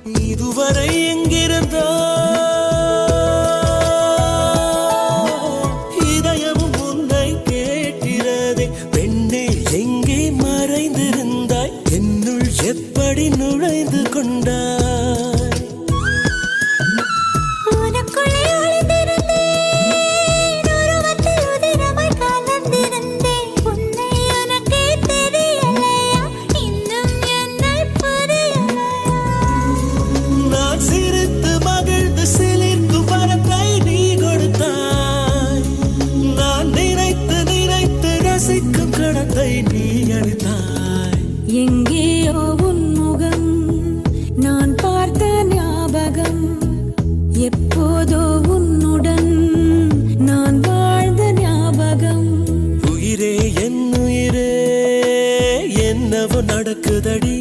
இதுவரை எங்கிருந்தோ இதயமும் உன்னை கேட்கிறதே. பெண்ணே எங்கே மறைந்திருந்தாய், என்னுள் எப்படி நுழைந்து கொண்டாய்? எங்கேயோ உன் முகம் நான் பார்த்த ஞாபகம், எப்போதோ உன்னுடன் நான் வாழ்ந்த ஞாபகம். உயிரே என் உயிரே என்னவோ நடக்குதடி.